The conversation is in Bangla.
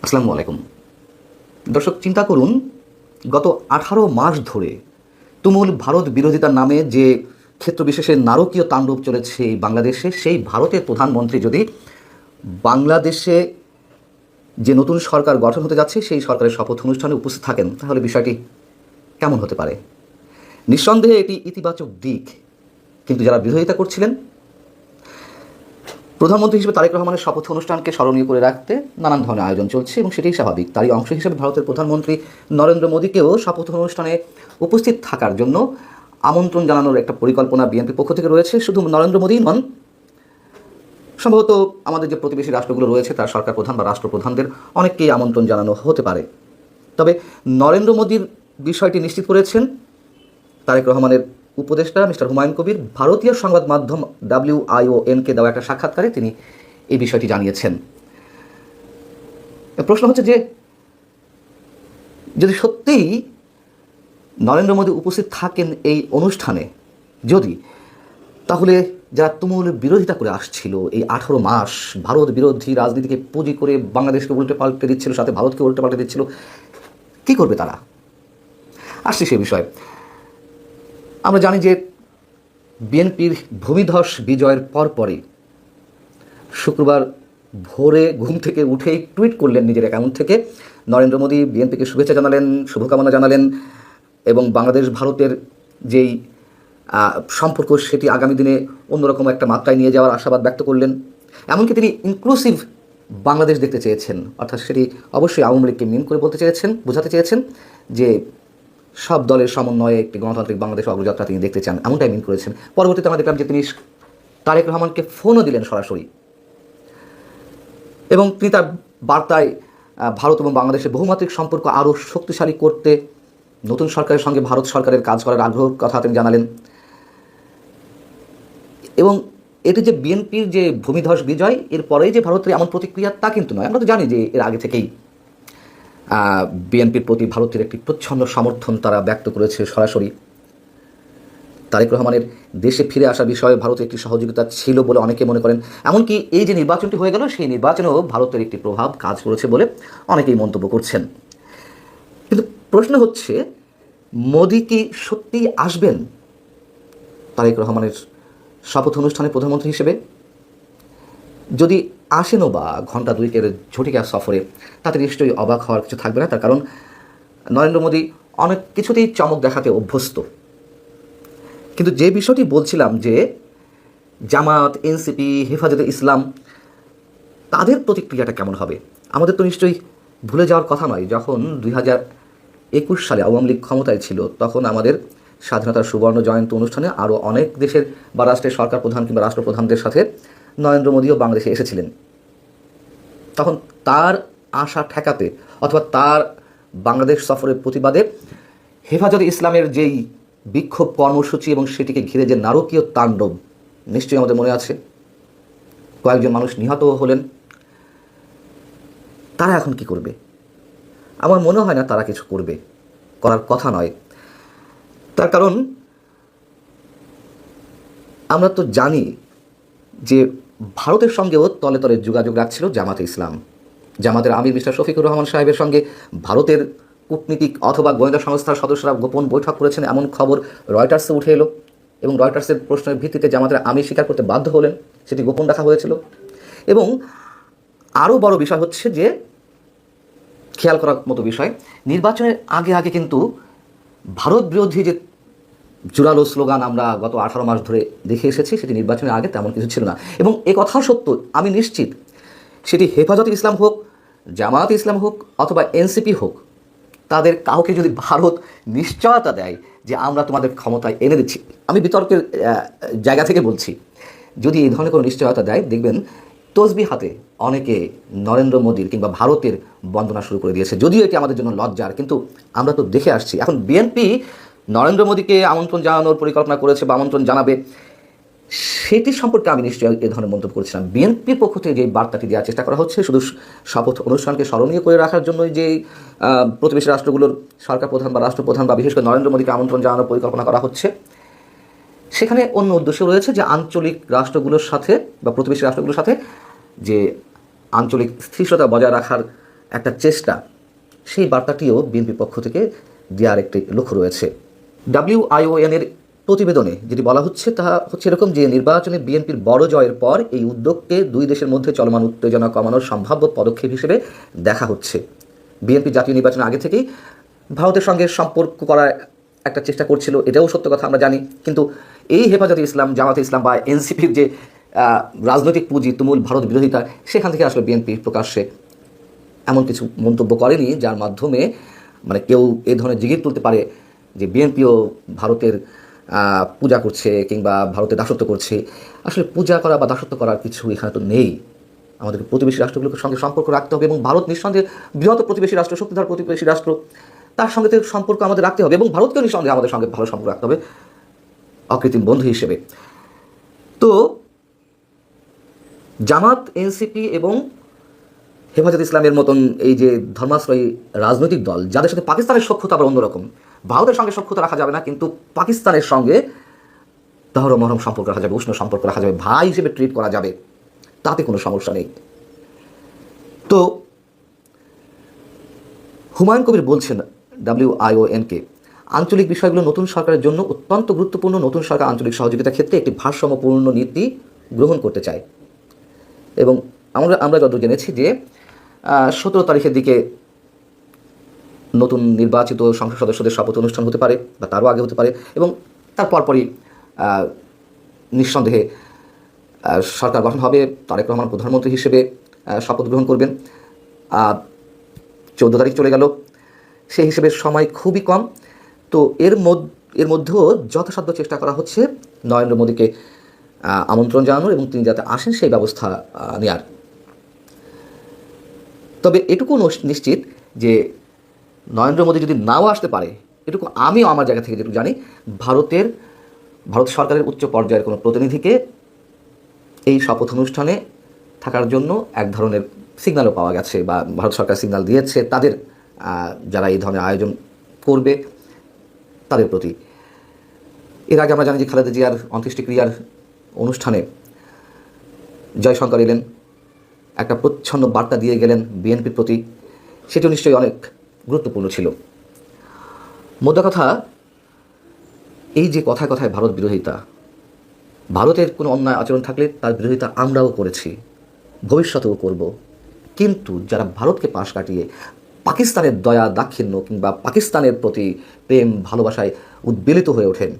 আসসালামু আলাইকুম। দর্শক, চিন্তা করুন, গত ১৮ মাস ধরে তুমুল ভারত বিরোধিতার নামে যে ক্ষেত্রবিশেষে নারকীয় তাণ্ডব চলেছে এই বাংলাদেশে, সেই ভারতের প্রধানমন্ত্রী যদি বাংলাদেশে যে নতুন সরকার গঠন হতে যাচ্ছে সেই সরকারের শপথ অনুষ্ঠানে উপস্থিত থাকেন, তাহলে বিষয়টি কেমন হতে পারে? নিঃসন্দেহে এটি ইতিবাচক দিক। কিন্তু যারা বিরোধিতা করছিলেন, প্রধানমন্ত্রী হিসেবে তারেক রহমানের শপথ অনুষ্ঠানকে স্মরণীয় করে রাখতে নানান ধরনের আয়োজন চলছে এবং সেটাই স্বাভাবিক। তারই অংশ হিসেবে ভারতের প্রধানমন্ত্রী নরেন্দ্র মোদীকেও শপথ অনুষ্ঠানে উপস্থিত থাকার জন্য আমন্ত্রণ জানানোর একটা পরিকল্পনা বিএনপির পক্ষ থেকে রয়েছে। শুধু নরেন্দ্র মোদী নন, সম্ভবত আমাদের যে প্রতিবেশী রাষ্ট্রগুলো রয়েছে তার সরকার প্রধান বা রাষ্ট্রপ্রধানদের অনেককেই আমন্ত্রণ জানানো হতে পারে। তবে নরেন্দ্র মোদীর বিষয়টি নিশ্চিত করেছেন তারেক রহমানের উপদেষ্টা মিস্টার হুমায়ুন কবির। ভারতীয় সংবাদ মাধ্যম WION-কে দেওয়া একটা সাক্ষাৎকারে তিনি এই বিষয়টি জানিয়েছেন। প্রশ্ন হচ্ছে যে, যদি সত্যিই নরেন্দ্র মোদী উপস্থিত থাকেন এই অনুষ্ঠানে, তাহলে যারা তুমুল বিরোধিতা করে আসছিল এই 18 মাস, ভারত বিরোধী রাজনীতিকে পুঁজি করে বাংলাদেশকে উল্টে পাল্টে দিচ্ছিল, সাথে ভারতকে উল্টে পাল্টে দিচ্ছিল, কী করবে তারা? আসছি সে বিষয়ে। আমরা জানি যে বিএনপির ভূমিধস বিজয়ের পরপরই শুক্রবার ভোরে ঘুম থেকে উঠেই টুইট করলেন নিজের অ্যাকাউন্ট থেকে। নরেন্দ্র মোদী বিএনপিকে শুভেচ্ছা জানালেন, শুভকামনা জানালেন এবং বাংলাদেশ ভারতের যেই সম্পর্ক সেটি আগামী দিনে অন্যরকম একটা মাত্রায় নিয়ে যাওয়ার আশাবাদ ব্যক্ত করলেন। এমনকি তিনি ইনক্লুসিভ বাংলাদেশ দেখতে চেয়েছেন, অর্থাৎ সেটি অবশ্যই আওয়ামী লীগকে মিন করে বোঝাতে চেয়েছেন যে সব দলের সমন্বয়ে একটি গণতান্ত্রিক বাংলাদেশ অগ্রযাত্রা তিনি দেখতে চান, এমনটাই মিন করেছেন। পরবর্তীতে আমরা দেখলাম যে তিনি তারেক রহমানকে ফোনও দিলেন সরাসরি এবং তিনি তার বার্তায় ভারত এবং বাংলাদেশের বহুমাত্রিক সম্পর্ক আরও শক্তিশালী করতে নতুন সরকারের সঙ্গে ভারত সরকারের কাজ করার আগ্রহের কথা তিনি জানালেন। এবং এটি যে বিএনপির যে ভূমিধস বিজয়, এরপরেই যে ভারতের এমন প্রতিক্রিয়া তা কিন্তু নয়। আমরা তো জানি যে এর আগে থেকেই বিএনপির প্রতি ভারতের একটি প্রচ্ছন্ন সমর্থন তারা ব্যক্ত করেছে সরাসরি। তারেক রহমানের দেশে ফিরে আসার বিষয়ে ভারতের একটি সহযোগিতা ছিল বলে অনেকে মনে করেন। এমনকি এই যে নির্বাচনটি হয়ে গেল, সেই নির্বাচনেও ভারতের একটি প্রভাব কাজ করেছে বলে অনেকেই মন্তব্য করছেন। কিন্তু প্রশ্ন হচ্ছে, মোদি কি সত্যিই আসবেন তারেক রহমানের শপথ অনুষ্ঠানে প্রধানমন্ত্রী হিসেবে? যদি আসেনও বা ঘণ্টা দুয়েকের ঝটিকা সফরে, তাতে নিশ্চয়ই অবাক হওয়ার কিছু থাকবে না। তার কারণ নরেন্দ্র মোদী অনেক কিছুতেই চমক দেখাতে অভ্যস্ত। কিন্তু যে বিষয়টি বলছিলাম যে জামাত, এনসিপি, হেফাজতে ইসলাম, তাদের প্রতিক্রিয়াটা কেমন হবে? আমাদের তো নিশ্চয়ই ভুলে যাওয়ার কথা নয়, যখন 2021 সালে আওয়ামী লীগ ক্ষমতায় ছিল, তখন আমাদের স্বাধীনতার সুবর্ণ জয়ন্তী অনুষ্ঠানে আরও অনেক দেশের বা রাষ্ট্রের সরকার প্রধান কিংবা রাষ্ট্রপ্রধানদের সাথে নরেন্দ্র মোদীও বাংলাদেশে এসেছিলেন। তখন তার আশা ঠেকাতে অথবা তার বাংলাদেশ সফরের প্রতিবাদে হেফাজতে ইসলামের যেই বিক্ষোভ কর্মসূচি এবং সেটিকে ঘিরে যে নারকীয় তাণ্ডব, নিশ্চয়ই আমাদের মনে আছে। কয়েকজন মানুষ নিহত হলেন। তারা এখন কি করবে? আমার মনে হয় না তারা কিছু করবে, করার কথা নয়। তার কারণ আমরা তো জানি যে ভারতের সঙ্গেও তলে তলে যোগাযোগ রাখছিল জামাতে ইসলাম। জামাতের আমির মিস্টার শফিকুর রহমান সাহেবের সঙ্গে ভারতের কূটনীতিক অথবা গোয়েন্দা সংস্থার সদস্যরা গোপন বৈঠক করেছেন, এমন খবর রয়টার্সে উঠে এলো এবং রয়টার্সের প্রশ্নের ভিত্তিতে জামাতের আমির স্বীকার করতে বাধ্য হলেন সেটি গোপন রাখা হয়েছিল। এবং আরও বড় বিষয় হচ্ছে যে, খেয়াল করার মতো বিষয়, নির্বাচনের আগে আগে কিন্তু ভারত বিরোধী যে জোরালো স্লোগান আমরা গত 18 মাস ধরে দেখে এসেছি, সেটি নির্বাচনের আগে তেমন কিছু ছিল না। এবং এ কথাও সত্য, আমি নিশ্চিত, সেটি হেফাজতে ইসলাম হোক, জামাত ইসলাম হোক অথবা এনসিপি হোক, তাদের কাউকে যদি ভারত নিশ্চয়তা দেয় যে আমরা তোমাদের ক্ষমতায় এনে দিচ্ছি, আমি বিতর্কের জায়গা থেকে বলছি, যদি এই ধরনের কোনো নিশ্চয়তা দেয়, দেখবেন তসবি হাতে অনেকে নরেন্দ্র মোদীর কিংবা ভারতের বন্দনা শুরু করে দিয়েছে। যদিও এটি আমাদের জন্য লজ্জার, কিন্তু আমরা তো দেখে আসছি। এখন বিএনপি নরেন্দ্র মোদীকে আমন্ত্রণ জানানোর পরিকল্পনা করেছে বা আমন্ত্রণ জানাবে, সেটি সম্পর্কে আমি নিশ্চয়ই এ ধরনের মন্তব্য করছিলাম। বিএনপির পক্ষ থেকে যে বার্তাটি দেওয়ার চেষ্টা করা হচ্ছে, শুধু শপথ অনুষ্ঠানকে স্মরণীয় করে রাখার জন্যই যে প্রতিবেশী রাষ্ট্রগুলোর সরকার প্রধান বা রাষ্ট্রপ্রধান বা বিশেষ করে নরেন্দ্র মোদীকে আমন্ত্রণ জানানোর পরিকল্পনা করা হচ্ছে, সেখানে অন্য উদ্দেশ্য রয়েছে যে আঞ্চলিক রাষ্ট্রগুলোর সাথে বা প্রতিবেশী রাষ্ট্রগুলোর সাথে যে আঞ্চলিক স্থিরতা বজায় রাখার একটা চেষ্টা, সেই বার্তাটিও বিএনপির পক্ষ থেকে দেওয়ার একটি লক্ষ্য রয়েছে। WION এর প্রতিবেদনে যেটি বলা হচ্ছে তা হচ্ছে এরকম যে নির্বাচনে বিএনপির বড় জয়ের পর এই উদ্যোগকে দুই দেশের মধ্যে চলমান উত্তেজনা কমানোর সম্ভাব্য পদক্ষেপ হিসেবে দেখা হচ্ছে। বিএনপি জাতীয় নির্বাচনের আগে থেকেই ভারতের সঙ্গে সম্পর্ক করার একটা চেষ্টা করছিল, এটাও সত্য কথা আমরা জানি। কিন্তু এই হেফাজতে ইসলাম, জামাতে ইসলাম বা এনসিপির যে রাজনৈতিক পুঁজি তুমুল ভারত বিরোধিতা, সেখান থেকে আসলে বিএনপি প্রকাশ্যে এমন কিছু মন্তব্য করেনি যার মাধ্যমে মানে কেউ এই ধরনের জিগির তুলতে পারে যে বিএনপিও ভারতের পূজা করছে কিংবা ভারতের দাসত্ব করছে। আসলে পূজা করা বা দাসত্ব করার কিছু এখানে তো নেই। আমাদের প্রতিবেশী রাষ্ট্রগুলোর সঙ্গে সম্পর্ক রাখতে হবে এবং ভারত নিঃসন্দেহে বৃহৎ প্রতিবেশী রাষ্ট্র, শক্তিধর প্রতিবেশী রাষ্ট্র, তার সঙ্গে তো সম্পর্ক আমাদের রাখতে হবে এবং ভারতকেও নিঃসন্দেহে আমাদের সঙ্গে ভালো সম্পর্ক রাখতে হবে অকৃত্রিম বন্ধু হিসেবে। তো জামাত, এনসিপি এবং হেফাজত ইসলামের মতন এই যে ধর্মাশ্রয়ী রাজনৈতিক দল, যাদের সাথে পাকিস্তানের সখ্যতা আবার অন্যরকম, ভারতের সঙ্গে সখ্যতা রাখা যাবে না, কিন্তু পাকিস্তানের সঙ্গে দহর মহরম সম্পর্ক রাখা যাবে, উষ্ণ সম্পর্ক রাখা যাবে, ভাই হিসেবে ট্রিট করা যাবে, তাতে কোনো সমস্যা নেই। তো হুমায়ুন কবির বলছেন WION-কে, আঞ্চলিক বিষয়গুলো নতুন সরকারের জন্য অত্যন্ত গুরুত্বপূর্ণ। নতুন সরকার আঞ্চলিক সহযোগিতার ক্ষেত্রে একটি ভারসাম্যপূর্ণ নীতি গ্রহণ করতে চায় এবং আমরা যত জেনেছি যে 17 তারিখের দিকে নতুন নির্বাচিত সংসদ সদস্যদের শপথ অনুষ্ঠান হতে পারে বা তারও আগে হতে পারে এবং তার পরপরই নিঃসন্দেহে সরকার গঠন হবে। তারেক রহমান প্রধানমন্ত্রী হিসেবে শপথ গ্রহণ করবেন। 14 তারিখ চলে গেল, সেই হিসেবে সময় খুবই কম। তো এর মধ্যেও যথাসাধ্য চেষ্টা করা হচ্ছে নরেন্দ্র মোদীকে আমন্ত্রণ জানানোর এবং তিনি যাতে আসেন সেই ব্যবস্থা নেওয়ার। তবে এটুকু নিশ্চিত যে নরেন্দ্র মোদী যদি নাও আসতে পারে, এটুকু আমিও আমার জায়গা থেকে যেটুকু জানি, ভারত সরকারের উচ্চ পর্যায়ের কোনো প্রতিনিধিকে এই শপথ অনুষ্ঠানে থাকার জন্য এক ধরনের সিগন্যালও পাওয়া গেছে বা ভারত সরকার সিগন্যাল দিয়েছে তাদের যারা এই ধরনের আয়োজন করবে তাদের প্রতি। এর আগে আমরা জানি যে খালেদা জিয়ার অন্ত্যেষ্টিক্রিয়ার অনুষ্ঠানে জয়শঙ্কর এলেন, একটা প্রচ্ছন্ন বার্তা দিয়ে গেলেন বিএনপির প্রতি, সেটিও নিশ্চয়ই অনেক গুরুত্বপূর্ণ ছিল। মোদ্দা কথা, এই যে কথায় কথায় ভারত বিরোধিতা, ভারতের কোনো অন্যায় আচরণ থাকলে তার বিরোধিতা আমরাও করেছি, ভবিষ্যতেও করব। কিন্তু যারা ভারতকে পাশ কাটিয়ে পাকিস্তানের দয়া দাক্ষিণ্য কিংবা পাকিস্তানের প্রতি প্রেম ভালোবাসায় উদ্বেলিত হয়ে ওঠেন,